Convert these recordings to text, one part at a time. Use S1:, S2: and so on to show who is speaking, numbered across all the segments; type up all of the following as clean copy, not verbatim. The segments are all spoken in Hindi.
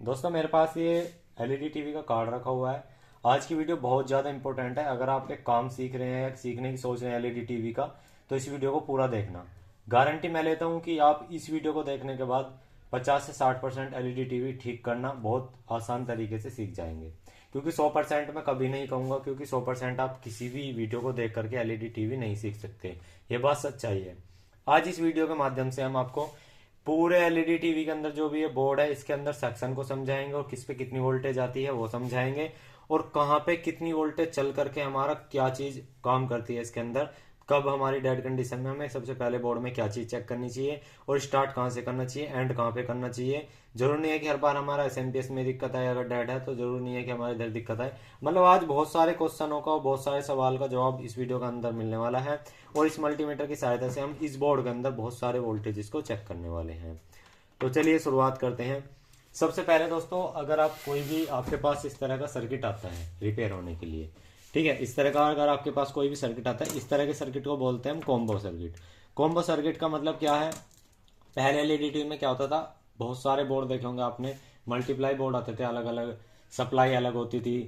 S1: दोस्तों मेरे पास ये एलईडी टीवी का कार्ड रखा हुआ है। आज की वीडियो बहुत ज़्यादा इंपॉर्टेंट है। अगर आप एक काम सीख रहे हैं या सीखने की सोच रहे हैं एलईडी टीवी का, तो इस वीडियो को पूरा देखना। गारंटी मैं लेता हूँ कि आप इस वीडियो को देखने के बाद 50 से 60% एलईडी टीवी ठीक करना बहुत आसान तरीके से सीख जाएंगे। क्योंकि 100% मैं कभी नहीं कहूँगा, क्योंकि 100% आप किसी भी वीडियो को देख करके एलईडी टीवी नहीं सीख सकते। ये बात सच्चाई है। आज इस वीडियो के माध्यम से हम आपको पूरे एलईडी टीवी के अंदर जो भी ये बोर्ड है, इसके अंदर सेक्शन को समझाएंगे और किस पे कितनी वोल्टेज आती है वो समझाएंगे, और कहाँ पे कितनी वोल्टेज चल करके हमारा क्या चीज काम करती है इसके अंदर, कब हमारी डेड कंडीशन में हमें सबसे पहले बोर्ड में क्या चीज चेक करनी चाहिए, और स्टार्ट कहाँ से करना चाहिए, एंड कहाँ पे करना चाहिए। जरूर नहीं है कि हर बार हमारा एसएमपीएस में दिक्कत आए, अगर डेड है तो जरूर नहीं है कि हमारे इधर दिक्कत आए। मतलब आज बहुत सारे क्वेश्चनों का और बहुत सारे सवाल का जवाब इस वीडियो के अंदर मिलने वाला है, और इस मल्टीमीटर की सहायता से हम इस बोर्ड के अंदर बहुत सारे वोल्टेज को चेक करने वाले हैं। तो चलिए शुरुआत करते हैं। सबसे पहले दोस्तों, अगर आप कोई भी आपके पास इस तरह का सर्किट आता है रिपेयर होने के लिए, ठीक है, इस तरह का अगर आपके पास कोई भी सर्किट आता है, इस तरह के सर्किट को बोलते हैं हम कॉम्बो सर्किट। कॉम्बो सर्किट का मतलब क्या है? पहले एलईडी टीवी में क्या होता था, बहुत सारे बोर्ड देखे होंगे आपने, मल्टीप्लाई बोर्ड आते थे अलग अलग, सप्लाई अलग होती थी,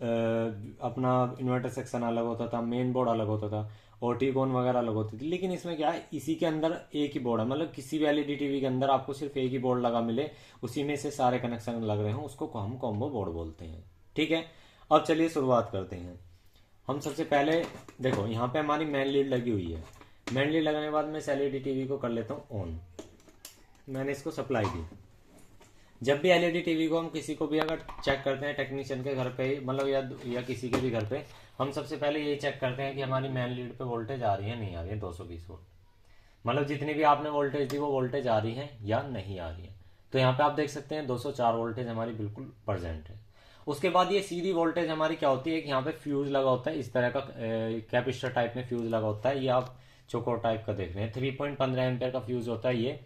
S1: अपना इन्वर्टर सेक्शन अलग होता था, मेन बोर्ड अलग होता था, ओटीकॉन वगैरह अलग होती थी। लेकिन इसमें क्या है, इसी के अंदर एक ही बोर्ड है। मतलब किसी भी एलईडी टीवी के अंदर आपको सिर्फ एक ही बोर्ड लगा मिले, उसी में से सारे कनेक्शन लग रहे हों, उसको हम कॉम्बो बोर्ड बोलते हैं। ठीक है, अब चलिए शुरुआत करते हैं। हम सबसे पहले देखो, यहाँ पे हमारी मेन लीड लगी हुई है। मेन लीड लगाने के बाद मैं इस एलईडी टीवी को कर लेता हूँ ऑन। मैंने इसको सप्लाई दी। जब भी एलईडी टीवी को हम किसी को भी अगर चेक करते हैं टेक्नीशियन के घर पे, मतलब या किसी के भी घर पे, हम सबसे पहले यही चेक करते हैं कि हमारी मेन लीड पे वोल्टेज आ रही है नहीं आ रही है, 220 वोल्ट। मतलब जितनी भी आपने वोल्टेज दी वो वोल्टेज आ रही है या नहीं आ रही है। तो यहाँ पे आप देख सकते हैं 204 वोल्टेज हमारी बिल्कुल प्रेजेंट है। उसके बाद ये सीधी वोल्टेज हमारी क्या होती है कि यहाँ पे फ्यूज लगा होता है, इस तरह का कैपेसिटर टाइप में फ्यूज लगा होता है। ये आप चोकोर टाइप का देख रहे हैं, 3.15 एम्पियर का फ्यूज होता है ये।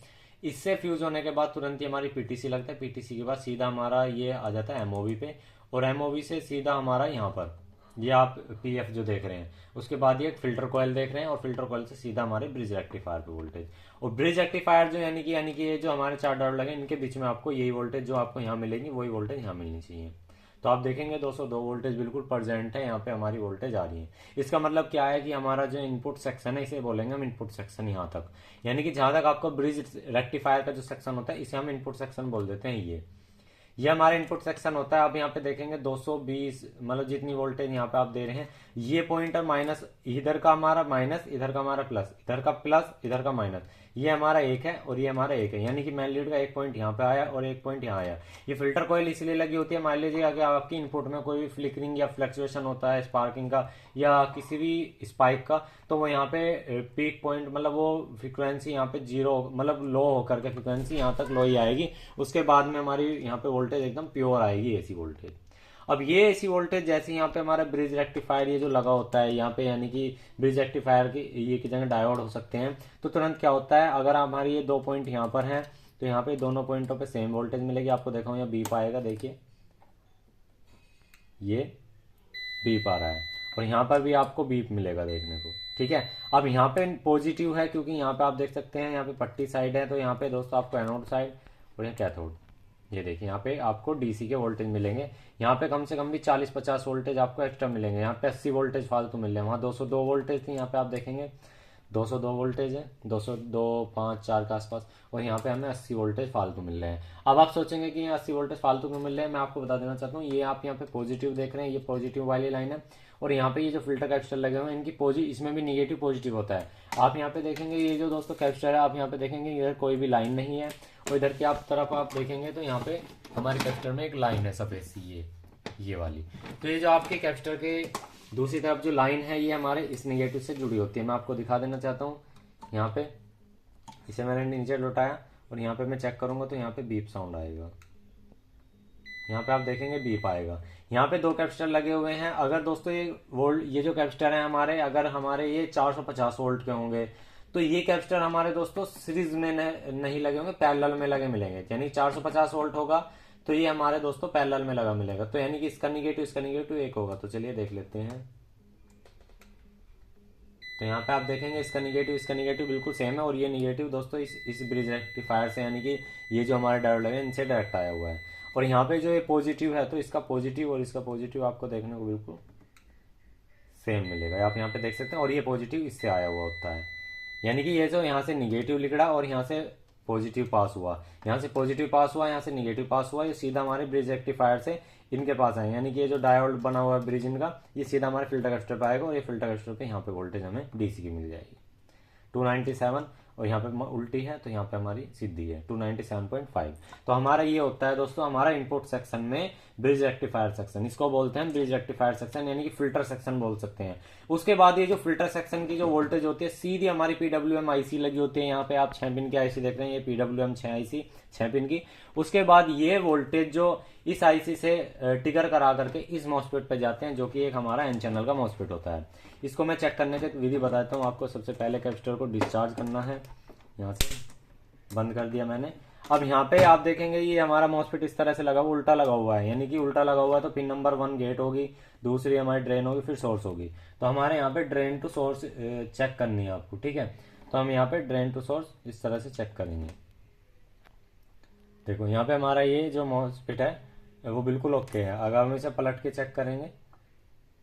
S1: इससे फ्यूज होने के बाद तुरंत ही हमारी पीटीसी लगता है। पीटीसी के बाद सीधा हमारा ये आ जाता है एमओवी पे, और एमओवी से सीधा हमारा यहाँ पर ये आप पीएफ जो देख रहे हैं, उसके बाद ये फिल्टर कॉयल देख रहे हैं, और फिल्टर कॉयल से सीधा हमारे ब्रिज रेक्टिफायर पे वोल्टेज। और ब्रिज रेक्टिफायर जो यानी कि ये जो हमारे चार डॉट लगे, इनके बीच में आपको यही वोल्टेज जो आपको यहाँ मिलेगी वही वोल्टेज यहाँ मिलनी चाहिए। तो आप देखेंगे 202 वोल्टेज बिल्कुल प्रेजेंट है, यहाँ पे हमारी वोल्टेज आ रही है। इसका मतलब क्या है कि हमारा जो इनपुट सेक्शन है, इसे बोलेंगे हम इनपुट सेक्शन यहाँ तक, यानी कि जहां तक आपको ब्रिज रेक्टिफायर का जो सेक्शन होता है इसे हम इनपुट सेक्शन बोल देते हैं। ये हमारा इनपुट सेक्शन होता है। आप यहाँ पे देखेंगे 220, मतलब जितनी वोल्टेज यहाँ पे आप दे रहे हैं, ये पॉइंटर माइनस, इधर का हमारा माइनस, इधर का हमारा प्लस, इधर का प्लस, इधर का माइनस, ये हमारा एक है और ये हमारा एक है। यानी कि मेन लीड का एक पॉइंट यहाँ पे आया और एक पॉइंट यहाँ आया। ये फिल्टर कॉइल इसलिए लगी होती है, मान लीजिए अगर आपकी इनपुट में कोई भी फ्लिकरिंग या फ्लक्चुएशन होता है स्पार्किंग का या किसी भी स्पाइक का, तो वो यहाँ पे पीक पॉइंट, मतलब वो फ्रिक्वेंसी यहाँ पे जीरो, मतलब लो होकर के फ्रिक्वेंसी यहाँ तक लो ही आएगी। उसके बाद में हमारी यहाँ पे वोल्टेज एकदम प्योर आएगी, एसी वोल्टेज। अब ये एसी वोल्टेज जैसे यहाँ पे हमारा ब्रिज रेक्टिफायर ये जो लगा होता है यहाँ पे, यानी कि ब्रिज रेक्टिफायर की ये की जगह डायोड हो सकते हैं, तो तुरंत क्या होता है, अगर हमारी ये दो पॉइंट यहाँ पर हैं तो यहाँ पे दोनों पॉइंटों पे सेम वोल्टेज मिलेगी। आपको देखा हूँ यहाँ बीप आएगा, देखिए ये बीप आ रहा है, और यहाँ पर भी आपको बीप मिलेगा देखने को। ठीक है, अब यहाँ पे पॉजिटिव है क्योंकि यहाँ पे आप देख सकते हैं यहाँ पे पट्टी साइड है, तो यहाँ पे दोस्तों आपको एनोड साइड और यहाँ कैथोड। ये देखिए यहाँ पे आपको डीसी के वोल्टेज मिलेंगे। यहाँ पे कम से कम भी 40-50 वोल्टेज आपको एक्स्ट्रा मिलेंगे। यहाँ पे 80 वोल्टेज फालतू मिल रहे हैं, वहाँ 202 वोल्टेज थी, यहाँ पे आप देखेंगे 202 वोल्टेज है, 202 5 4 के आसपास, और यहाँ पे हमें 80 वोल्टेज फालतू मिल रहे हैं। अब आप सोचेंगे कि 80 वोल्टेज फालतू क्यों मिल रहे हैं, मैं आपको बता देना चाहता हूँ। ये आप यहाँ पे पॉजिटिव देख रहे हैं, ये पॉजिटिव वाली लाइन है, और यहाँ पे ये जो फिल्टर कैपेसिटर लगे हुए हैं इनकी इसमें भी निगेटिव पॉजिटिव होता है। आप यहाँ पे देखेंगे ये जो दोस्तों कैपेसिटर है, आप यहाँ पे देखेंगे इधर कोई भी लाइन नहीं है, और इधर की आप तरफ आप देखेंगे तो यहाँ पे हमारे कैपेसिटर में एक लाइन है सफेद सी, ये वाली। तो ये जो आपके कैपेसिटर के दूसरी तरफ जो लाइन है ये हमारे इस निगेटिव से जुड़ी होती है। मैं आपको दिखा देना चाहता हूँ। यहाँ पे इसे मैंने नीचे लौटाया और यहाँ पे मैं चेक करूंगा तो यहाँ पे बीप साउंड आएगा। यहाँ पे आप देखेंगे बीप आएगा। यहाँ पे दो कैपेसिटर लगे हुए हैं। अगर दोस्तों ये जो कैपेसिटर है हमारे, अगर हमारे ये 450 वोल्ट के होंगे, तो ये कैपेसिटर हमारे दोस्तों सीरीज में नहीं लगे होंगे, पैरेलल में लगे मिलेंगे। यानी 450 वोल्ट होगा तो ये हमारे दोस्तों पैरेलल में लगा मिलेगा, तो यानी कि इसका निगेटिव एक होगा। तो चलिए देख लेते हैं। तो यहाँ पे आप देखेंगे इसका निगेटिव बिल्कुल सेम है, और ये निगेटिव दोस्तों इस ब्रिज रेक्टिफायर से, यानी कि ये जो हमारे डायोड लगे इनसे डायरेक्ट आया हुआ है। और यहाँ पे जो ये पॉजिटिव है तो इसका पॉजिटिव और इसका पॉजिटिव आपको देखने को बिल्कुल सेम मिलेगा, आप यहाँ पे देख सकते हैं। और ये पॉजिटिव इससे आया हुआ होता है, यानी कि ये जो यहाँ से निगेटिव निकला और यहाँ से पॉजिटिव पास हुआ, यहाँ से पॉजिटिव पास हुआ, यहाँ से निगेटिव पास हुआ, ये सीधा हमारे ब्रिज रेक्टिफायर से इनके पास आए, यानी कि ये जो डायोड बना हुआ है ब्रिज इनका, ये सीधा हमारे फिल्टर कैपेसिटर पे आएगा और ये फिल्टर कैपेसिटर पे यहाँ पे वोल्टेज हमें डीसी की मिल जाएगी 297, और यहाँ पे उल्टी है तो यहाँ पे हमारी सीधी है 297.5। तो हमारा ये होता है दोस्तों हमारा इनपुट सेक्शन में ब्रिज रेक्टिफायर सेक्शन, इसको बोलते हैं ब्रिज रेक्टिफायर सेक्शन, यानी कि फिल्टर सेक्शन बोल सकते हैं। उसके बाद ये जो फिल्टर सेक्शन की जो वोल्टेज होती है सीधी हमारी पीडब्ल्यूएम आईसी लगी होती है, यहाँ पे आप 6 पिन की आईसी देख रहे हैं, ये पीडब्ल्यूएम 6 आईसी 6 पिन की। उसके बाद ये वोल्टेज जो इस आईसी से ट्रिगर करा करके इस मॉसफेट पे जाते हैं, जो कि एक हमारा एन चैनल का मॉसफेट होता है। इसको मैं चेक करने की विधि बताता हूँ आपको। सबसे पहले कैपेसिटर को डिस्चार्ज करना है, यहाँ से बंद कर दिया मैंने। अब यहाँ पे आप देखेंगे ये हमारा मॉसफेट इस तरह से लगा हुआ, उल्टा लगा हुआ है, यानी कि उल्टा लगा हुआ है तो पिन नंबर 1 गेट होगी, दूसरी हमारी ड्रेन होगी, फिर सोर्स होगी। तो हमारे यहाँ पे ड्रेन टू सोर्स चेक करनी है आपको, ठीक है। तो हम यहाँ पे ड्रेन टू सोर्स इस तरह से चेक करेंगे। देखो यहाँ पे हमारा ये जो मॉसफेट है वो बिल्कुल ओके है। अगर हम इसे पलट के चेक करेंगे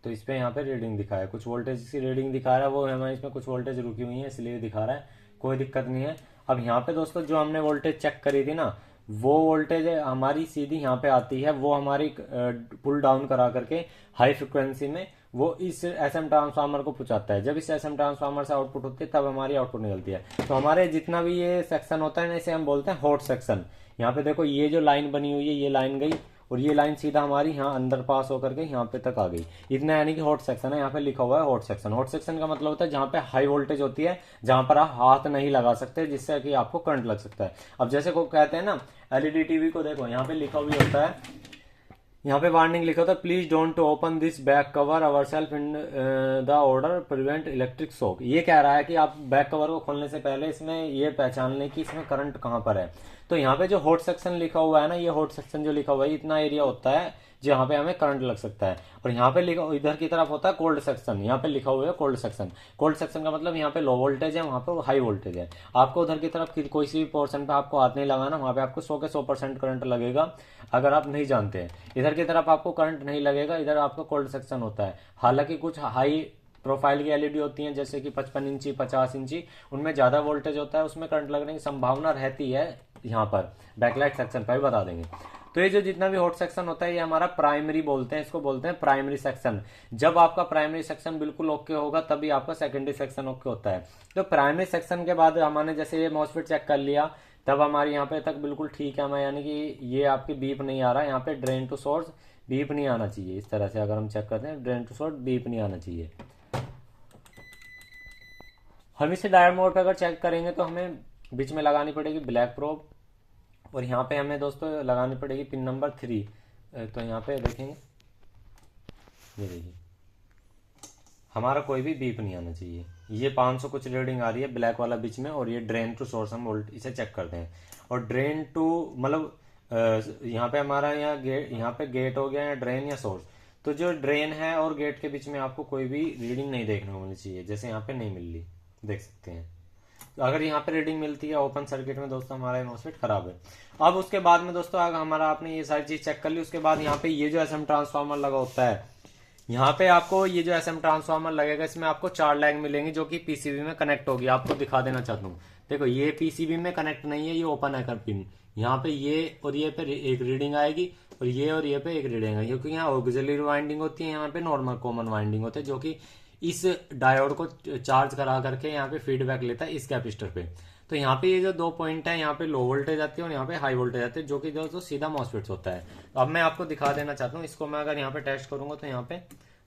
S1: तो इस पे यहाँ पे रीडिंग दिखाया है, कुछ वोल्टेज की रीडिंग दिखा रहा है, वो हमारे इसमें कुछ वोल्टेज रुकी हुई है इसलिए दिखा रहा है, कोई दिक्कत नहीं है। अब यहाँ पे दोस्तों जो हमने वोल्टेज चेक करी थी ना, वो वोल्टेज हमारी सीधी यहाँ पे आती है, वो हमारी पुल डाउन करा करके हाई फ्रिक्वेंसी में वो इस एसएम ट्रांसफार्मर को पहुंचाता है। जब इस एसएम ट्रांसफार्मर से आउटपुट होती है तब हमारी आउटपुट निकलती है। तो हमारे जितना भी ये सेक्शन होता है ना, इसे हम बोलते हैं हॉट सेक्शन। यहाँ पे देखो ये जो लाइन बनी हुई है, ये लाइन गई और ये लाइन सीधा हमारी यहाँ अंदर पास होकर के यहाँ पे तक आ गई, इतना यानी कि हॉट सेक्शन है। यहाँ पे लिखा हुआ है हॉट सेक्शन। हॉट सेक्शन का मतलब होता है जहाँ पे हाई वोल्टेज होती है, जहां पर आप हाथ नहीं लगा सकते जिससे कि आपको करंट लग सकता है। अब जैसे को कहते हैं ना एलईडी टीवी को, देखो यहाँ पे लिखा हुआ होता है, यहाँ पे वार्निंग लिखा होता है please don't open this back cover our self in the order prevent electric shock. ये कह रहा है कि आप बैक कवर को खोलने से पहले इसमें ये पहचान लें कि इसमें करंट कहाँ पर है। तो यहाँ पे जो हॉट सेक्शन लिखा हुआ है ना, ये हॉट सेक्शन जो लिखा हुआ है इतना एरिया होता है जहाँ पे हमें करंट लग सकता है। और यहाँ पे लिखा इधर की तरफ होता है कोल्ड सेक्शन, यहाँ पे लिखा हुआ है कोल्ड सेक्शन। कोल्ड सेक्शन का मतलब यहाँ पे लो वोल्टेज है, वहाँ पे हाई वोल्टेज है। आपको उधर की तरफ कोई सी भी पोर्शन पे आपको हाथ नहीं लगाना, वहाँ पे आपको 100 के 100% करंट लगेगा अगर आप नहीं जानते हैं। इधर की तरफ आपको करंट नहीं लगेगा, इधर आपको कोल्ड सेक्शन होता है। हालांकि कुछ हाई प्रोफाइल की एलईडी होती हैं जैसे कि 55 इंची 50 इंची, उनमें ज्यादा वोल्टेज होता है, उसमें करंट लगने की संभावना रहती है। यहाँ पर बैकलाइट सेक्शन पर भी बता देंगे। तो ये जो जितना भी हॉट सेक्शन होता है ये हमारा प्राइमरी बोलते हैं, इसको बोलते हैं प्राइमरी सेक्शन। जब आपका प्राइमरी सेक्शन बिल्कुल ओके होगा तभी आपका सेकेंडरी सेक्शन ओके होता है। तो प्राइमरी सेक्शन के बाद हमने जैसे ये मॉसफेट चेक कर लिया, तब हमारे यहाँ पे तक बिल्कुल ठीक है हमें, यानी कि ये आपकी बीप नहीं आ रहा है। यहाँ पे ड्रेन टू सोर्स बीप नहीं आना चाहिए। इस तरह से अगर हम चेक करते हैं ड्रेन टू सोर्स बीप नहीं आना चाहिए। हम इसे डायोड मोड पे अगर चेक करेंगे तो हमें बीच में लगानी पड़ेगी ब्लैक प्रोब, और यहाँ पे हमें दोस्तों लगानी पड़ेगी पिन नंबर 3। तो यहाँ पे देखेंगे, ये देखिए हमारा कोई भी बीप नहीं आना चाहिए। ये 500 कुछ रीडिंग आ रही है ब्लैक वाला बीच में, और ये ड्रेन टू सोर्स हम वोल्ट इसे चेक करते हैं। और ड्रेन टू मतलब यहाँ पे हमारा यहाँ पे गेट हो गया या ड्रेन या सोर्स। तो जो ड्रेन है और गेट के बीच में आपको कोई भी रीडिंग नहीं देखने को मिलनी चाहिए, जैसे यहाँ पे नहीं मिल रही, देख सकते हैं। तो अगर यहाँ पे रीडिंग मिलती है ओपन सर्किट में दोस्तों हमारा मॉसफेट खराब है। अब उसके बाद में दोस्तों अगर हमारा आपने ये सारी चीज चेक कर ली, उसके बाद यहाँ पे ये जो एसएम ट्रांसफार्मर लगा होता है, यहाँ पे आपको ये जो एसएम ट्रांसफार्मर लगेगा इसमें आपको 4 लाइन मिलेंगी जो कि पीसीबी में कनेक्ट होगी। आपको दिखा देना चाहता हूँ, देखो ये पीसीबी में कनेक्ट नहीं है, ये ओपन है कर पिन। यहाँ पे ये और ये पे एक रीडिंग आएगी और ये पे एक रीडिंग आएगी, क्योंकि यहाँ ऑक्सिलरी वाइंडिंग होती है, यहाँ पे नॉर्मल कॉमन वाइंडिंग होते हैं जो कि इस डायोड को चार्ज करा करके यहाँ पे फीडबैक लेता है इस कैपेसिटर पे। तो यहाँ पे ये जो 2 पॉइंट है, यहाँ पे लो वोल्टेज आती है और यहाँ पे हाई वोल्टेज आती है, जो कि दोस्तों सीधा मॉसफेट होता है। तो अब मैं आपको दिखा देना चाहता हूँ, इसको मैं अगर यहाँ पे टेस्ट करूंगा तो यहाँ पे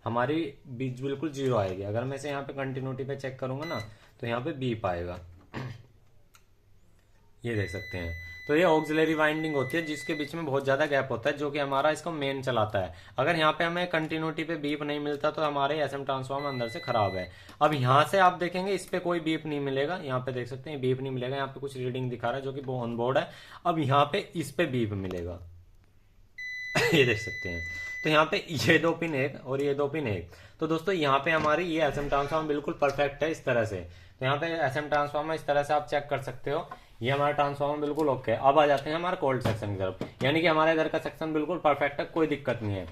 S1: हमारी बीच बिल्कुल 0 आएगी। अगर मैं इसे यहाँ पे कंटिन्यूटी पे चेक करूंगा ना तो यहाँ पे बीप आएगा, ये देख सकते हैं। तो ये ऑक्सिलरी वाइंडिंग होती है जिसके बीच में बहुत ज्यादा गैप होता है, जो कि हमारा इसको मेन चलाता है। अगर यहाँ पे हमें कंटिन्यूटी पे बीप नहीं मिलता तो हमारे एसएम ट्रांसफार्मर अंदर से खराब है। अब यहाँ से आप देखेंगे इस पे कोई बीप नहीं मिलेगा, यहाँ पे देख सकते हैं बीप नहीं मिलेगा, यहाँ पे कुछ रीडिंग दिखा रहा है जो कि ऑन बोर्ड है। अब यहाँ पे इस पे बीप मिलेगा ये देख सकते हैं। तो यहाँ पे ये 2 पिन एक और ये 2 पिन एक। तो दोस्तों यहाँ पे हमारी ये एसएम ट्रांसफार्मर बिल्कुल परफेक्ट है इस तरह से। तो यहाँ पे एसएम ट्रांसफार्मर इस तरह से आप चेक कर सकते हो। ये हमारा ट्रांसफार्मर बिल्कुल ओके है। अब आ जाते हैं हमारे कोल्ड सेक्शन की तरफ, यानी कि हमारे इधर का सेक्शन बिल्कुल परफेक्ट है, कोई दिक्कत नहीं है।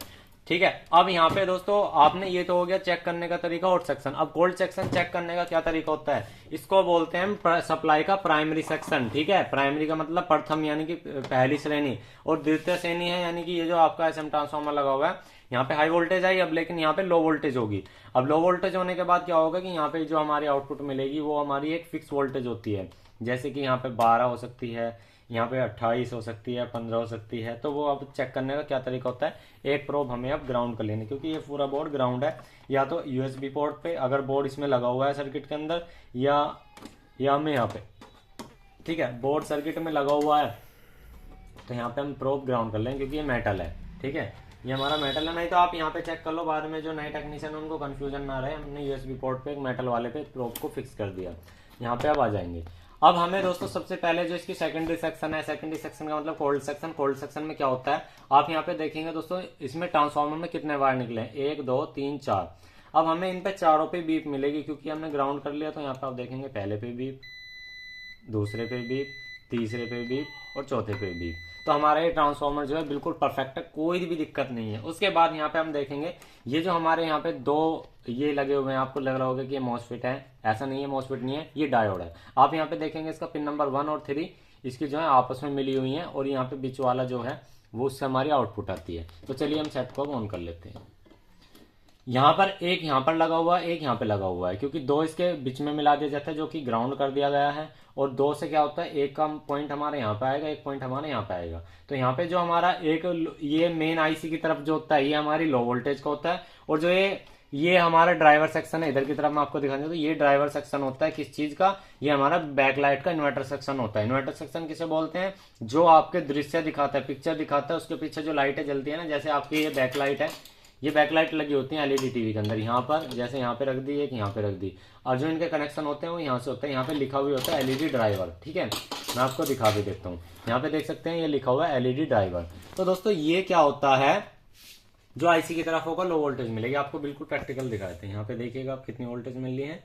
S1: ठीक है, अब यहाँ पे दोस्तों आपने ये तो हो गया चेक करने का तरीका हॉट सेक्शन। अब कोल्ड सेक्शन चेक करने का क्या तरीका होता है, इसको बोलते हैं हम सप्लाई का प्राइमरी सेक्शन। ठीक है, प्राइमरी का मतलब प्रथम यानी कि पहली श्रेणी, और द्वितीय श्रेणी है यानी कि ये जो आपका एसएम ट्रांसफार्मर लगा हुआ है यहाँ पे हाई वोल्टेज आई, अब लेकिन यहाँ पे लो वोल्टेज होगी। अब लो वोल्टेज होने के बाद क्या होगा कि यहाँ पे जो हमारी आउटपुट मिलेगी वो हमारी एक फिक्स वोल्टेज होती है, जैसे कि यहाँ पे 12 हो सकती है, यहाँ पे 28 हो सकती है, 15 हो सकती है। तो वो अब चेक करने का क्या तरीका होता है, एक प्रोब हमें अब ग्राउंड कर लेनी, क्योंकि ये पूरा बोर्ड ग्राउंड है, या तो यूएसबी पोर्ट पे अगर बोर्ड इसमें लगा हुआ है सर्किट के अंदर, या हमें यहाँ पे, ठीक है, बोर्ड सर्किट में लगा हुआ है तो यहाँ पे हम प्रोब ग्राउंड कर लें, क्योंकि ये मेटल है। ठीक है, ये हमारा मेटल है, नहीं तो आप यहाँ पे चेक कर लो, बाद में जो नए टेक्नीशियन उनको कंफ्यूजन ना रहे, हमने यूएसबी पोर्ट पे एक मेटल वाले पे प्रोब को फिक्स कर दिया। यहाँ पे अब आ जाएंगे। अब हमें दोस्तों सबसे पहले जो इसकी सेकेंडरी सेक्शन है, सेकेंडरी सेक्शन का मतलब कोल्ड सेक्शन। कोल्ड सेक्शन में क्या होता है, आप यहाँ पे देखेंगे दोस्तों, इसमें ट्रांसफार्मर में कितने वायर निकले हैं, 1 2 3 4। अब हमें इन पे चारों पे बीप मिलेगी, क्योंकि हमने ग्राउंड कर लिया। तो यहाँ पे आप देखेंगे पहले पे बीप, दूसरे पे बीप, तीसरे पे बीप और चौथे पे बीप। तो हमारा ये ट्रांसफार्मर जो है बिल्कुल परफेक्ट है, कोई भी दिक्कत नहीं है। उसके बाद यहाँ पे हम देखेंगे ये जो हमारे यहाँ पे दो ये लगे हुए हैं, आपको लग रहा होगा कि ये मॉसफेट है, ऐसा नहीं है, मॉसफेट नहीं है, ये डायोड है। आप यहाँ पे देखेंगे इसका पिन नंबर 1 और 3 इसकी जो है आपस में मिली हुई है, और यहाँ पे बीच वाला जो है वो उससे हमारी आउटपुट आती है। तो चलिए हम सेट को ऑन कर लेते हैं। यहाँ पर एक यहाँ पर लगा हुआ है, एक यहाँ पे लगा हुआ है, क्योंकि दो इसके बीच में मिला दिया जाता है, जो कि ग्राउंड कर दिया गया है। और दो से क्या होता है, एक का पॉइंट हमारे यहाँ पे आएगा, एक पॉइंट हमारे यहाँ पे आएगा। तो यहाँ पे जो हमारा एक ये मेन आईसी की तरफ जो होता है ये हमारी लो वोल्टेज का होता है, और जो ये हमारा ड्राइवर सेक्शन है, इधर की तरफ मैं आपको दिखाने तो ये ड्राइवर सेक्शन होता है किस चीज का, ये हमारा बैकलाइट का इन्वर्टर सेक्शन होता है। इन्वर्टर सेक्शन किसे बोलते हैं, जो आपके दृश्य दिखाता है, पिक्चर दिखाता है, उसके पीछे जो लाइटें जलती है ना, जैसे आपकी ये बैकलाइट है, ये बैकलाइट लगी होती है एलईडी टीवी के अंदर, यहाँ पर जैसे यहाँ पे रख दी, एक यहाँ पे रख दी, और जो इनके कनेक्शन होते हैं वो यहाँ से होते हैं। यहाँ पे लिखा हुआ होता है एलईडी ड्राइवर। ठीक है, मैं आपको दिखा भी देता हूँ, यहाँ पे देख सकते हैं ये लिखा हुआ है एलईडी ड्राइवर। तो दोस्तों ये क्या होता है, जो आईसी की तरफ होगा लो वोल्टेज मिलेगी। आपको बिल्कुल प्रैक्टिकल दिखाते हैं, यहाँ पे देखिएगा आप कितनी वोल्टेज मिल रही है,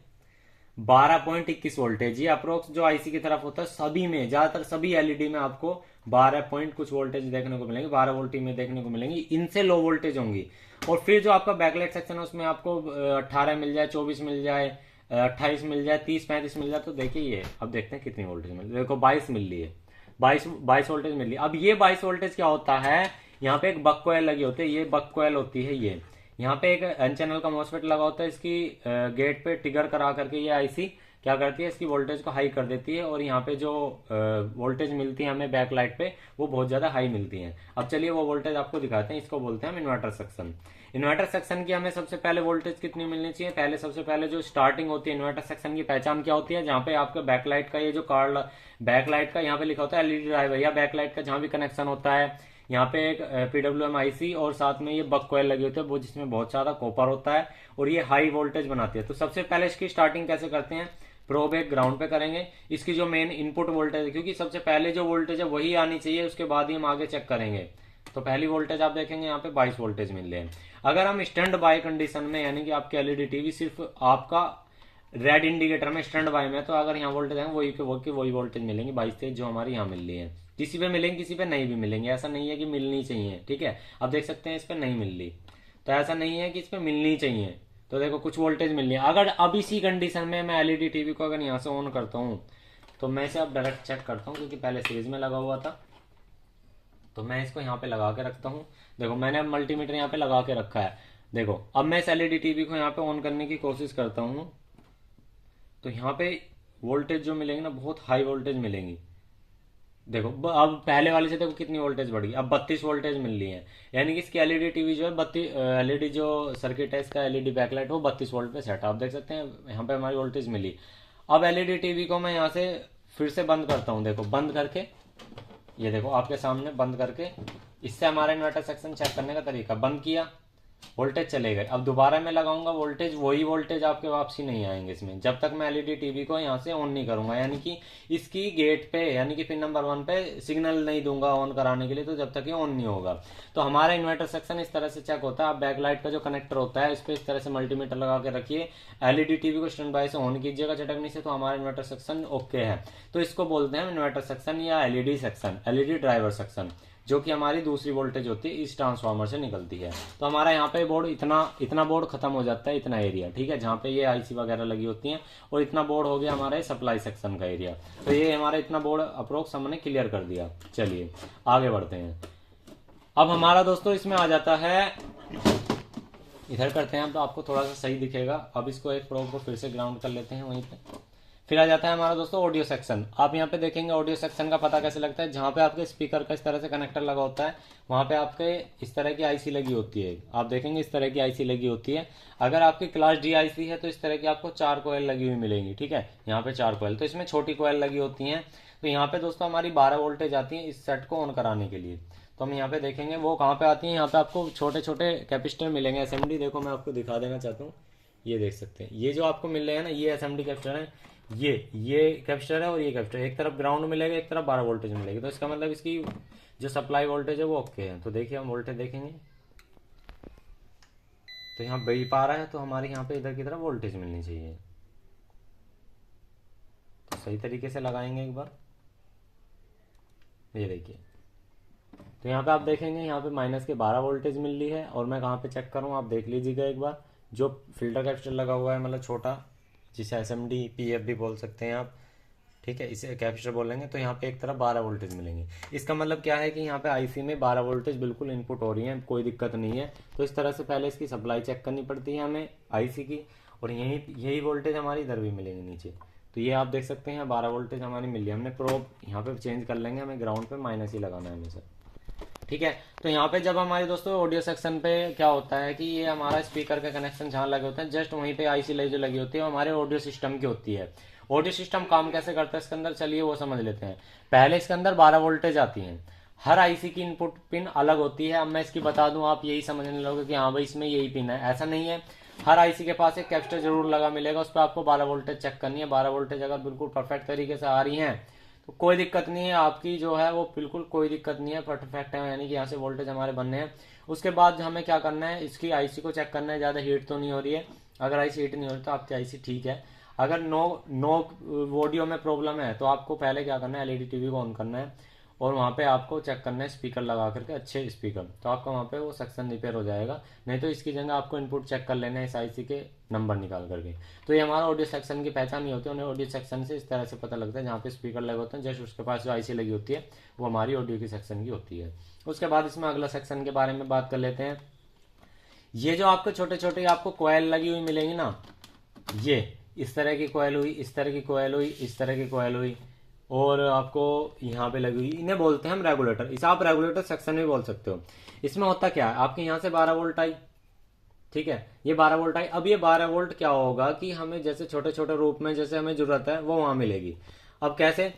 S1: 12.21 वोल्टेज। ये अप्रोक्स जो आईसी की तरफ होता है सभी में, ज्यादातर सभी एलईडी में आपको 12 पॉइंट कुछ वोल्टेज देखने को मिलेंगे, 12 वोल्टेज में देखने को मिलेंगी, इनसे लो वोल्टेज होंगी। और फिर जो आपका बैकलाइट सेक्शन है उसमें आपको 18 मिल जाए, 24 मिल जाए, 28 मिल जाए, 30 35 मिल जाए। तो देखिए ये अब देखते हैं कितनी वोल्टेज मिल रही है, देखो 22 मिल रही है, 22 वोल्टेज मिल रही है। अब ये 22 वोल्टेज क्या होता है, यहाँ पे एक बक कॉइल लगी होती है, ये बक कॉइल होती है। ये यहाँ पे एक एन चैनल का मॉसफेट लगा होता है, इसकी गेट पे ट्रिगर करा करके ये आईसी क्या करती है, इसकी वोल्टेज को हाई कर देती है, और यहाँ पे जो वोल्टेज मिलती है हमें बैकलाइट पे वो बहुत ज्यादा हाई मिलती है। अब चलिए वो वोल्टेज आपको दिखाते हैं, इसको बोलते हैं हम इन्वर्टर सेक्शन। इन्वर्टर सेक्शन की हमें सबसे पहले वोल्टेज कितनी मिलनी चाहिए, पहले सबसे पहले जो स्टार्टिंग होती है इन्वर्टर सेक्शन की पहचान क्या होती है, जहाँ पे आपके बैकलाइट का ये जो कार्ड बैकलाइट का यहाँ पे लिखा होता है एलईडी ड्राइवर, या बैकलाइट का जहाँ भी कनेक्शन होता है, यहाँ पे एक पीडब्ल्यूएम आईसी और साथ में ये बक कॉइल लगी होती है, वो जिसमें बहुत ज्यादा कॉपर होता है और ये हाई वोल्टेज बनाती है। तो सबसे पहले इसकी स्टार्टिंग कैसे करते हैं, प्रोब एक ग्राउंड पे करेंगे, इसकी जो मेन इनपुट वोल्टेज है, क्योंकि सबसे पहले जो वोल्टेज है वही आनी चाहिए, उसके बाद ही हम आगे चेक करेंगे। तो पहली वोल्टेज आप देखेंगे यहाँ पे 22 वोल्टेज मिल रहे हैं। अगर हम स्टैंड बाय कंडीशन में, यानी कि आपके एलईडी टीवी सिर्फ आपका रेड इंडिकेटर में स्टैंड बाय में, तो अगर यहाँ वोल्टेज है वही वोल्टेज मिलेंगे 22-23 जो हमारी यहाँ मिल रही है। किसी पे मिलेंगे किसी पे नहीं भी मिलेंगे, ऐसा नहीं है कि मिलनी चाहिए। ठीक है, अब देख सकते हैं इस पे नहीं मिल रही, तो ऐसा नहीं है कि इस पे मिलनी चाहिए। तो देखो कुछ वोल्टेज मिल रही है। अगर अब इसी कंडीशन में मैं एलईडी टीवी को अगर यहाँ से ऑन करता हूँ, तो मैं इसे अब डायरेक्ट चेक करता हूँ, क्योंकि पहले सीरीज में लगा हुआ था, तो मैं इसको यहाँ पे लगा के रखता हूँ। देखो मैंने अब मल्टीमीटर यहाँ पे लगा के रखा है। देखो अब मैं इस एलईडी टीवी को यहाँ पे ऑन करने की कोशिश करता हूँ, तो यहाँ पे वोल्टेज जो मिलेंगे ना बहुत हाई वोल्टेज मिलेंगी। देखो अब पहले वाले से देखो कितनी वोल्टेज बढ़ गई, अब 32 वोल्टेज मिल रही है, यानी कि इसकी एलईडी टीवी जो है 32 एलईडी जो सर्किट है इसका एलईडी बैकलाइट वो 32 वोल्ट पे सेट है। आप देख सकते हैं यहाँ पे हमारी वोल्टेज मिली। अब एलईडी टीवी को मैं यहाँ से फिर से बंद करता हूँ। देखो बंद करके, ये देखो आपके सामने बंद करके, इससे हमारा इन्वर्टर सेक्शन चेक करने का तरीका, बंद किया, वोल्टेज चले गए। अब दोबारा मैं लगाऊंगा वोल्टेज, वही वोल्टेज आपके वापसी नहीं आएंगे इसमें जब तक मैं एलईडी टीवी को यहाँ से ऑन नहीं करूंगा, यानी कि इसकी गेट पे यानी कि पिन नंबर 1 पे सिग्नल नहीं दूंगा ऑन कराने के लिए, तो जब तक ये ऑन नहीं होगा। तो हमारा इन्वर्टर सेक्शन इस तरह से चेक होता है। आप बैकलाइट का जो कनेक्टर होता है इस पर इस तरह से मल्टीमीटर लगा के रखिए, एलईडी टीवी को स्टैंड बाय से ऑन कीजिएगा चटकनी से, तो हमारा इन्वर्टर सेक्शन ओके है। तो इसको बोलते हैं इन्वर्टर सेक्शन या LED section, LED driver section, जो कि हमारी दूसरी वोल्टेज होती है इस ट्रांसफार्मर से निकलती है। तो हमारा यहाँ पे बोर्ड इतना बोर्ड खत्म हो जाता है, इतना एरिया, ठीक है, जहाँ पे ये आईसी वगैरह लगी होती हैं, और इतना बोर्ड हो गया हमारे सप्लाई सेक्शन का एरिया। तो ये हमारा इतना बोर्ड अप्रोक्स हमने क्लियर कर दिया। चलिए आगे बढ़ते हैं। अब हमारा दोस्तों इसमें आ जाता है, इधर करते हैं तो आपको थोड़ा सा सही दिखेगा। अब इसको एक प्रोब को फिर से ग्राउंड कर लेते हैं वहीं पे। फिर आ जाता है हमारा दोस्तों ऑडियो सेक्शन। आप यहाँ पे देखेंगे ऑडियो सेक्शन का पता कैसे लगता है, जहाँ पे आपके स्पीकर का इस तरह से कनेक्टर लगा होता है वहाँ पे आपके इस तरह की आईसी लगी होती है। आप देखेंगे इस तरह की आईसी लगी होती है। अगर आपकी क्लास डी आईसी है तो इस तरह की आपको 4 कोयल लगी हुई मिलेंगी, ठीक है, यहाँ पे 4 कोयल, तो इसमें छोटी कोयल लगी होती है। तो यहाँ पे दोस्तों हमारी 12 वोल्टेज आती है इस सेट को ऑन कराने के लिए। तो हम यहाँ पे देखेंगे वो कहाँ पे आती है। यहाँ पे आपको छोटे छोटे कैपेसिटर मिलेंगे, एसएमडी, देखो मैं आपको दिखा देना चाहता हूँ, ये देख सकते हैं, ये जो आपको मिल रहे हैं ना, ये एसएमडी कैपेसिटर है, ये कैपेसिटर है और ये कैपेसिटर, एक तरफ ग्राउंड मिलेगा एक तरफ 12 वोल्टेज मिलेगी। तो इसका मतलब इसकी जो सप्लाई वोल्टेज है वो ओके है। तो देखिए हम वोल्टेज देखेंगे तो यहाँ बी पा रहा है, तो हमारे यहाँ पे इधर की तरफ वोल्टेज मिलनी चाहिए। तो सही तरीके से लगाएंगे एक बार, ये देखिए। तो यहाँ पे आप देखेंगे यहाँ पे माइनस के 12 वोल्टेज मिल रही है। और मैं कहाँ पे चेक करूँ आप देख लीजिएगा एक बार, जो फिल्टर कैपेसिटर लगा हुआ है, मतलब छोटा, जिसे एसएमडी पीएफ भी बोल सकते हैं आप, ठीक है, इसे कैपेसिटर बोलेंगे। तो यहाँ पे एक तरफ 12 वोल्टेज मिलेंगे। इसका मतलब क्या है कि यहाँ पे आईसी में 12 वोल्टेज बिल्कुल इनपुट हो रही है, कोई दिक्कत नहीं है। तो इस तरह से पहले इसकी सप्लाई चेक करनी पड़ती है हमें आईसी की, और यही वोल्टेज हमारी इधर भी मिलेंगे नीचे। तो ये आप देख सकते हैं 12 वोल्टेज हमारी मिली है। हमने प्रोब यहाँ पे चेंज कर लेंगे, हमें ग्राउंड पे माइनस ही लगाना है हमेशा, ठीक है। तो यहाँ पे जब हमारे दोस्तों ऑडियो सेक्शन पे क्या होता है कि ये हमारा स्पीकर का कनेक्शन जहाँ लगे होते हैं, जस्ट वहीं पे आईसी जो लगी होती है हमारे ऑडियो सिस्टम की होती है। ऑडियो सिस्टम काम कैसे करता है इसके अंदर, चलिए वो समझ लेते हैं। पहले इसके अंदर 12 वोल्टेज आती हैं, हर आईसी की इनपुट पिन अलग होती है। अब मैं इसकी बता दूं, आप यही समझने लगोगे कि हाँ भाई इसमें यही पिन है, ऐसा नहीं है। हर आईसी के पास एक कैपेसिटर जरूर लगा मिलेगा, उस पर आपको 12 वोल्टेज चेक करनी है। 12 वोल्टेज अगर बिल्कुल परफेक्ट तरीके से आ रही है तो कोई दिक्कत नहीं है, आपकी जो है वो बिल्कुल कोई दिक्कत नहीं है, परफेक्ट है, यानी कि यहाँ से वोल्टेज हमारे बनने हैं। उसके बाद हमें क्या करना है, इसकी आईसी को चेक करना है, ज़्यादा हीट तो नहीं हो रही है। अगर आईसी हीट नहीं हो रही तो आपकी आईसी ठीक है। अगर नो ऑडियो में प्रॉब्लम है तो आपको पहले क्या करना है, एलईडी टीवी को ऑन करना है और वहाँ पे आपको चेक करना है स्पीकर लगा करके, अच्छे स्पीकर, तो आपका वहाँ पे वो सेक्शन रिपेयर हो जाएगा। नहीं तो इसकी जगह आपको इनपुट चेक कर लेना है इस आईसी के नंबर निकाल करके। तो ये हमारा ऑडियो सेक्शन की पहचान नहीं होती है, उन्हें ऑडियो सेक्शन से इस तरह से पता लगता है, जहाँ पे स्पीकर लगे होते हैं जस्ट उसके पास जो आईसी लगी होती है वो हमारी ऑडियो की सेक्शन की होती है। उसके बाद इसमें अगला सेक्शन के बारे में बात कर लेते हैं। ये जो आपको छोटे छोटे आपको कोयल लगी हुई मिलेंगी ना, ये इस तरह की कोयल हुई, इस तरह की कोयल हुई, इस तरह की कोयल हुई, और आपको यहाँ पे लगी हुई, इन्हें बोलते हैं हम रेगुलेटर। इसे आप रेगुलेटर सेक्शन भी बोल सकते हो। इसमें होता क्या है, आपके यहाँ से 12 वोल्ट आई, ठीक है, ये 12 वोल्ट आई। अब ये 12 वोल्ट क्या होगा कि हमें जैसे छोटे छोटे रूप में जैसे हमें जरूरत है वो वहां मिलेगी। अब कैसे,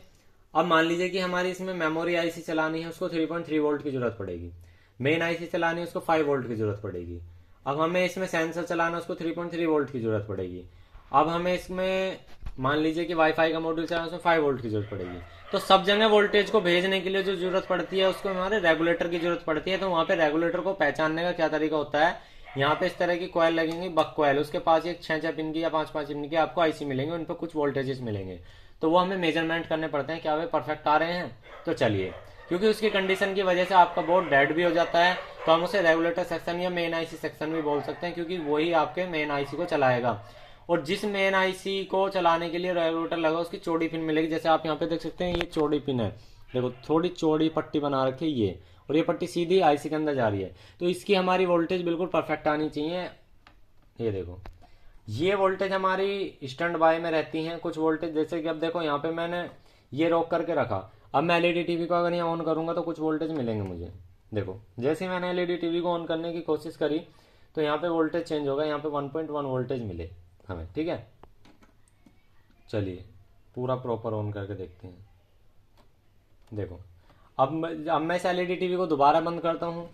S1: अब मान लीजिए कि हमारी इसमें मेमोरी आईसी चलानी है, उसको 3.3 वोल्ट की जरूरत पड़ेगी। मेन आईसी चलानी है, उसको 5 वोल्ट की जरूरत पड़ेगी। अब हमें इसमें सेंसर चलाना है, उसको 3.3 वोल्ट की जरूरत पड़ेगी। अब हमें इसमें मान लीजिए कि वाईफाई का मॉड्यूल चलाना है, उसमें 5 वोल्ट की जरूरत पड़ेगी। तो सब जगह वोल्टेज को भेजने के लिए जो जरूरत पड़ती है उसको हमारे रेगुलेटर की जरूरत पड़ती है। तो वहां पे रेगुलेटर को पहचानने का क्या तरीका होता है, यहाँ पे इस तरह की कॉयल लगेंगी, बक कॉयल, उसके पास एक 6 पिन की या 5 पिन की आपको आईसी मिलेंगे, उन पर कुछ वोल्टेजेस मिलेंगे। तो वो हमें मेजरमेंट करने पड़ते हैं, क्या वे परफेक्ट आ रहे हैं। तो चलिए, क्योंकि उसकी कंडीशन की वजह से आपका बोर्ड डेड भी हो जाता है, तो हम उसे रेगुलेटर सेक्शन या मेन आईसी सेक्शन भी बोल सकते हैं, क्योंकि वही आपके मेन आईसी को चलाएगा। और जिस मेन आईसी को चलाने के लिए रेगुलेटर लगा उसकी चौड़ी पिन मिलेगी। जैसे आप यहाँ पे देख सकते हैं ये चौड़ी पिन है, देखो थोड़ी चौड़ी पट्टी बना रखी है ये, और ये पट्टी सीधी आईसी के अंदर जा रही है। तो इसकी हमारी वोल्टेज बिल्कुल परफेक्ट आनी चाहिए। ये देखो, ये वोल्टेज हमारी स्टैंड बाय में रहती हैं कुछ वोल्टेज, जैसे कि अब देखो यहाँ पे मैंने ये रोक करके रखा। अब मैं एलईडी टीवी को अगर यहाँ ऑन करूंगा तो कुछ वोल्टेज मिलेंगे मुझे। देखो जैसे ही मैंने एलईडी टीवी को ऑन करने की कोशिश करी तो यहाँ पे वोल्टेज चेंज होगा, यहाँ पे 1.1 वोल्टेज मिले हमें, ठीक है। चलिए पूरा प्रॉपर ऑन करके देखते हैं। देखो अब मैं इस एलईडी टीवी को दोबारा बंद करता हूँ,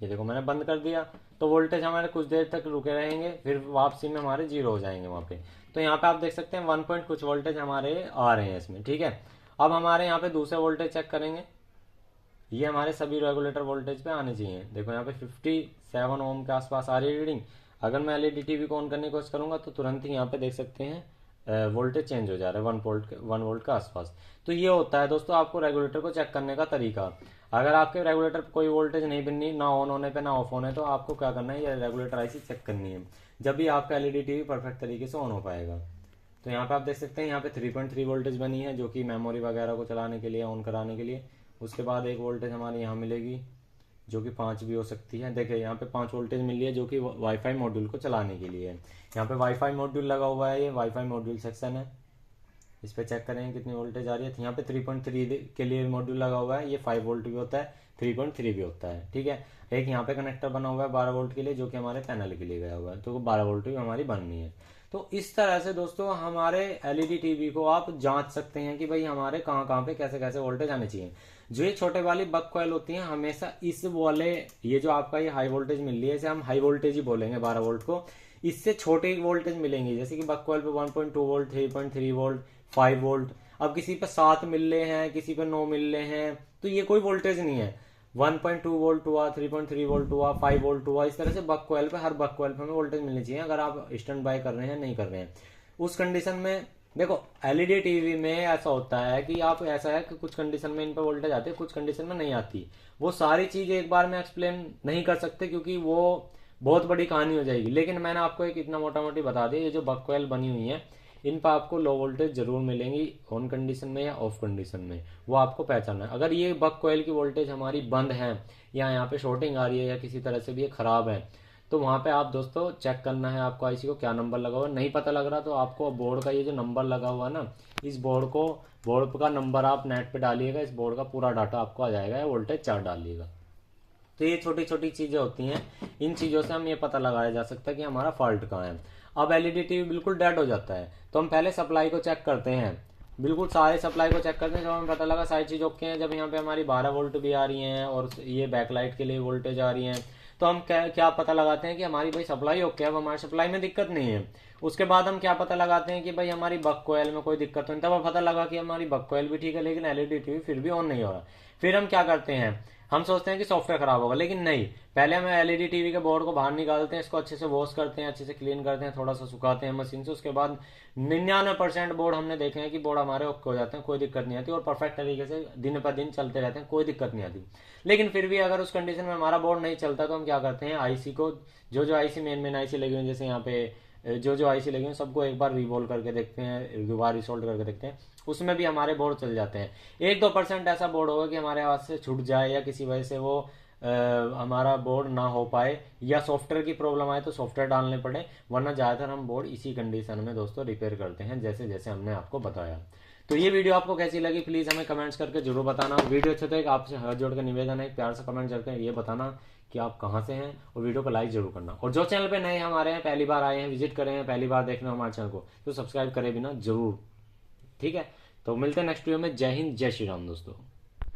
S1: ये देखो मैंने बंद कर दिया, तो वोल्टेज हमारे कुछ देर तक रुके रहेंगे, फिर वापसी में हमारे जीरो हो जाएंगे वहाँ पे। तो यहाँ पे आप देख सकते हैं 1 पॉइंट कुछ वोल्टेज हमारे आ रहे हैं इसमें, ठीक है। अब हमारे यहाँ पे दूसरे वोल्टेज चेक करेंगे, ये हमारे सभी रेगुलेटर वोल्टेज पे आने चाहिए। देखो यहाँ पे 57 ओम के आसपास आ रही है रीडिंग। अगर मैं एलईडी टीवी को ऑन करने की कोशिश करूंगा तो तुरंत ही यहाँ पे देख सकते हैं वोल्टेज चेंज हो जा रहा है 1 वोल्ट के आसपास। तो ये होता है दोस्तों आपको रेगुलेटर को चेक करने का तरीका। अगर आपके रेगुलेटर पर कोई वोल्टेज नहीं बननी, ना ऑन होने पे ना ऑफ होने, तो आपको क्या करना है, ये रेगुलेटर आईसी चेक करनी है, जब भी आपका एलईडी टीवी परफेक्ट तरीके से ऑन हो पाएगा। तो यहाँ पे आप देख सकते हैं यहाँ पे 3.3 वोल्टेज बनी है, जो कि मेमोरी वगैरह को चलाने के लिए, ऑन कराने के लिए। उसके बाद एक वोल्टेज हमारे यहाँ मिलेगी जो कि 5 भी हो सकती है। देखिए यहाँ पे 5 वोल्टेज मिल रही है जो कि वाईफाई मॉड्यूल को चलाने के लिए है। यहाँ पे वाईफाई मॉड्यूल लगा हुआ है, ये वाईफाई मॉड्यूल सेक्शन है, इस पे चेक करें कितनी वोल्टेज आ रही है। तो यहाँ पे 3.3 के लिए मॉड्यूल लगा हुआ है, ये 5 वोल्ट भी होता है, 3.3 भी होता है, ठीक है। एक यहाँ पे कनेक्टर बना हुआ है 12 वोल्ट के लिए, जो कि हमारे पैनल के लिए गया हुआ है, तो 12 वोल्ट भी हमारी बननी है। तो इस तरह से दोस्तों हमारे एलईडी टीवी को आप जांच सकते हैं कि भाई हमारे कहाँ कहाँ पे कैसे कैसे वोल्टेज आने चाहिए। जो ये छोटे वाली बक कॉइल होती हैं, हमेशा इस वाले, ये जो आपका ये हाई वोल्टेज मिल रही है, इसे हम हाई वोल्टेज ही बोलेंगे 12 वोल्ट को। इससे छोटे वोल्टेज मिलेंगे, जैसे कि बक कॉइल पे 1.2 वोल्ट, 3.3 वोल्ट, 5 वोल्ट। अब किसी पे 7 मिल रहे हैं, किसी पे 9 मिल रहे हैं, तो ये कोई वोल्टेज नहीं है। 1.2 वोल्ट हुआ, 3.3 वोल्ट हुआ, 5 वोल्ट हुआ, इस तरह से बक कॉइल पे, हर बक कॉइल पे हमें वोल्टेज मिलनी चाहिए। अगर आप स्टैंड बाय कर रहे हैं, नहीं कर रहे हैं, उस कंडीशन में देखो एलईडी टीवी में ऐसा होता है कि आप, ऐसा है कि कुछ कंडीशन में इन पर वोल्टेज आती है, कुछ कंडीशन में नहीं आती। वो सारी चीज एक बार में एक्सप्लेन नहीं कर सकते, क्योंकि वो बहुत बड़ी कहानी हो जाएगी। लेकिन मैंने आपको एक इतना मोटा मोटी बता दिया, ये जो बक कॉइल बनी हुई है, इन पर आपको लो वोल्टेज जरूर मिलेंगी, ऑन कंडीशन में या ऑफ कंडीशन में, वो आपको पहचानना है। अगर ये बक कॉइल की वोल्टेज हमारी बंद है, या यहाँ पे शॉर्टिंग आ रही है, या किसी तरह से भी ये खराब है, तो वहां पे आप दोस्तों चेक करना है आपको आईसी को क्या नंबर लगा हुआ है। नहीं पता लग रहा तो आपको बोर्ड का ये जो नंबर लगा हुआ है ना, इस बोर्ड का नंबर आप नेट पे डालिएगा, इस बोर्ड का पूरा डाटा आपको आ जाएगा, या वोल्टेज चार्ट डालिएगा। तो ये छोटी छोटी चीजें होती हैं, इन चीजों से हम ये पता लगाया जा सकता है कि हमारा फॉल्ट कहाँ है। अब एलईडी टीवी बिल्कुल डेड हो जाता है, तो हम पहले सप्लाई को चेक करते हैं, बिल्कुल सारे सप्लाई को चेक करते हैं। जब हमें पता लगा सारी चीज ओके हैं, जब यहाँ पे हमारी 12 वोल्ट भी आ रही हैं और ये बैकलाइट के लिए वोल्टेज आ रही है, तो हम क्या पता लगाते हैं कि हमारी भाई सप्लाई ओके है, अब हमारी सप्लाई में दिक्कत नहीं है। उसके बाद हम क्या पता लगाते हैं कि भाई हमारी बक कोयल में कोई दिक्कत नहीं, तब पता लगा कि हमारी बक कोयल भी ठीक है, लेकिन एलईडी टीवी फिर भी ऑन नहीं हो रहा। फिर हम क्या करते हैं, हम सोचते हैं कि सॉफ्टवेयर खराब होगा, लेकिन नहीं, पहले हम एलईडी टीवी के बोर्ड को बाहर निकालते हैं, इसको अच्छे से वॉश करते हैं, अच्छे से क्लीन करते हैं, थोड़ा सा सुखाते हैं मशीन से। उसके बाद 99% बोर्ड हमने देखे हैं कि बोर्ड हमारे ओके हो जाते हैं, कोई दिक्कत नहीं आती, और परफेक्ट तरीके से दिन पर दिन चलते रहते हैं, कोई दिक्कत नहीं आती। लेकिन फिर भी अगर उस कंडीशन में हमारा बोर्ड नहीं चलता, तो हम क्या करते हैं, आईसी को, जो आईसी मेन आईसी लगी हुई, जैसे यहाँ पे जो आईसी लगी हुई, सबको एक बार रिवॉल्व करके देखते हैं, दोबारा रिसोल्ड करके देखते हैं, उसमें भी हमारे बोर्ड चल जाते हैं। 1-2% ऐसा बोर्ड होगा कि हमारे हाथ से छूट जाए, या किसी वजह से वो हमारा बोर्ड ना हो पाए, या सॉफ्टवेयर की प्रॉब्लम आए तो सॉफ्टवेयर डालने पड़े, वरना ज्यादातर हम बोर्ड इसी कंडीशन में दोस्तों रिपेयर करते हैं, जैसे जैसे हमने आपको बताया। तो ये वीडियो आपको कैसी लगी प्लीज हमें कमेंट्स करके जरूर बताना। वीडियो अच्छे तो एक आपसे हाथ जोड़ कर निवेदन है, प्यार से कमेंट करके ये बताना कि आप कहाँ से हैं, और वीडियो को लाइक जरूर करना। और जो चैनल पे नए हमारे हैं, पहली बार आए हैं, विजिट करें हैं, पहली बार देख रहे हो हमारे चैनल को, तो सब्सक्राइब करे भी ना जरूर, ठीक है। तो मिलते हैं नेक्स्ट वीडियो में। जय हिंद, जय श्री राम दोस्तों।